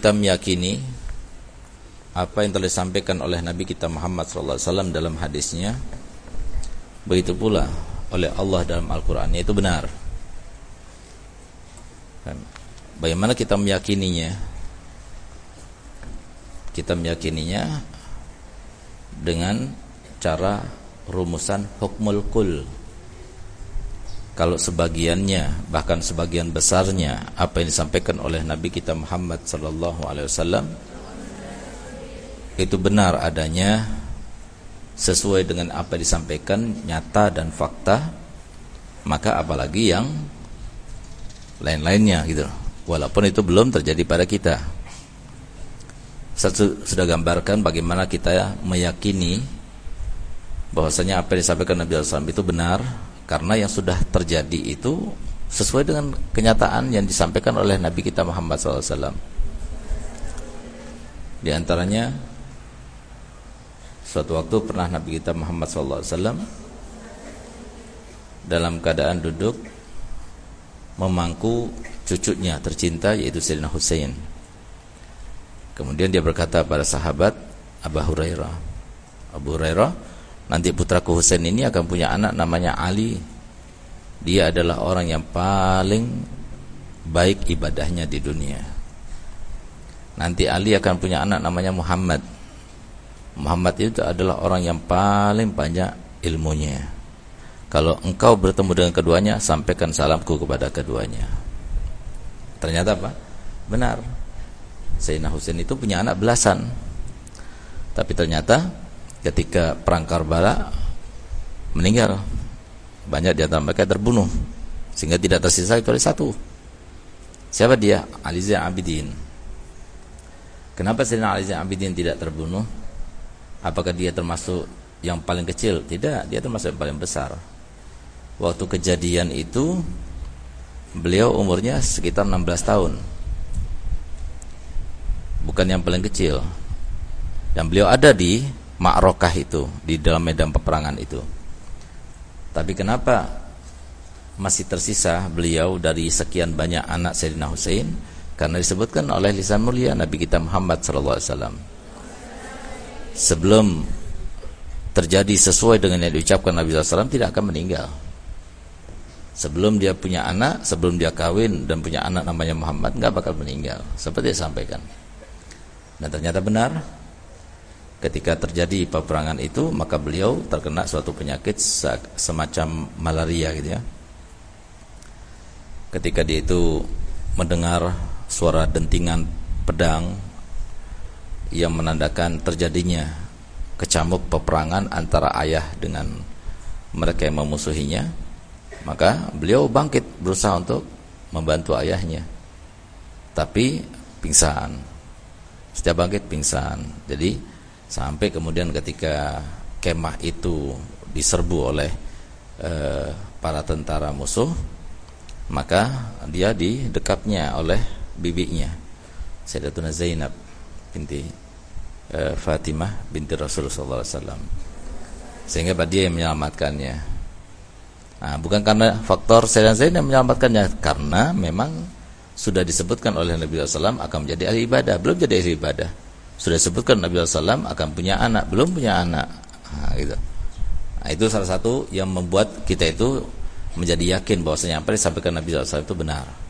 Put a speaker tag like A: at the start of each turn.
A: kita meyakini apa yang telah disampaikan oleh Nabi kita Muhammad SAW dalam hadisnya, begitu pula oleh Allah dalam Al-Quran, itu benar. Bagaimana kita meyakininya? Kita meyakininya dengan cara rumusan hukmul kul. Kalau sebagiannya, bahkan sebagian besarnya apa yang disampaikan oleh Nabi kita Muhammad SAW itu benar adanya, sesuai dengan apa yang disampaikan, nyata dan fakta, maka apalagi yang lain-lainnya gitu. Walaupun itu belum terjadi pada kita. Saya sudah gambarkan bagaimana kita meyakini bahwasanya apa yang disampaikan Nabi SAW itu benar, karena yang sudah terjadi itu sesuai dengan kenyataan yang disampaikan oleh Nabi kita Muhammad SAW. Di antaranya, suatu waktu pernah Nabi kita Muhammad SAW dalam keadaan duduk memangku cucunya tercinta, yaitu Sayyidina Husain. Kemudian dia berkata pada sahabat Abu Hurairah, nanti putraku Husain ini akan punya anak namanya Ali. Dia adalah orang yang paling baik ibadahnya di dunia. Nanti Ali akan punya anak namanya Muhammad. Muhammad itu adalah orang yang paling banyak ilmunya. Kalau engkau bertemu dengan keduanya, sampaikan salamku kepada keduanya. Ternyata apa? Benar. Sayyidina Husain itu punya anak belasan. Tapi ternyata ketika perang Karbala meninggal, banyak di antara mereka terbunuh, sehingga tidak tersisa kecuali satu. Siapa dia? Ali Zain Abidin. Kenapa Sayyidina Ali Zain Abidin tidak terbunuh? Apakah dia termasuk yang paling kecil? Tidak, dia termasuk yang paling besar. Waktu kejadian itu beliau umurnya sekitar 16 tahun. Bukan yang paling kecil. Dan beliau ada di Ma'rokah itu, di dalam medan peperangan itu. Tapi kenapa masih tersisa beliau dari sekian banyak anak Sayyidina Husain? Karena disebutkan oleh lisan mulia Nabi kita Muhammad SAW, sebelum terjadi sesuai dengan yang diucapkan Nabi SAW, tidak akan meninggal. Sebelum dia punya anak, sebelum dia kawin dan punya anak namanya Muhammad, enggak bakal meninggal, seperti disampaikan. Dan ternyata benar. Ketika terjadi peperangan itu, maka beliau terkena suatu penyakit semacam malaria gitu ya. Ketika dia itu mendengar suara dentingan pedang yang menandakan terjadinya kecamuk peperangan antara ayah dengan mereka yang memusuhinya, maka beliau bangkit berusaha untuk membantu ayahnya. Tapi pingsan. Setiap bangkit pingsan. Jadi sampai kemudian ketika kemah itu diserbu oleh para tentara musuh, maka dia didekapnya oleh bibinya, Sayyidatuna Zainab binti Fatimah binti Rasulullah SAW, sehingga dia yang menyelamatkannya. Nah, bukan karena faktor Sayyidatuna Zainab yang menyelamatkannya, karena memang sudah disebutkan oleh Nabi SAW akan menjadi ahli ibadah. Belum jadi ahli ibadah, sudah disebutkan Nabi SAW akan punya anak, belum punya anak. Gitu. Nah, itu salah satu yang membuat kita itu menjadi yakin bahwasanya apa yang disampaikan Nabi SAW itu benar.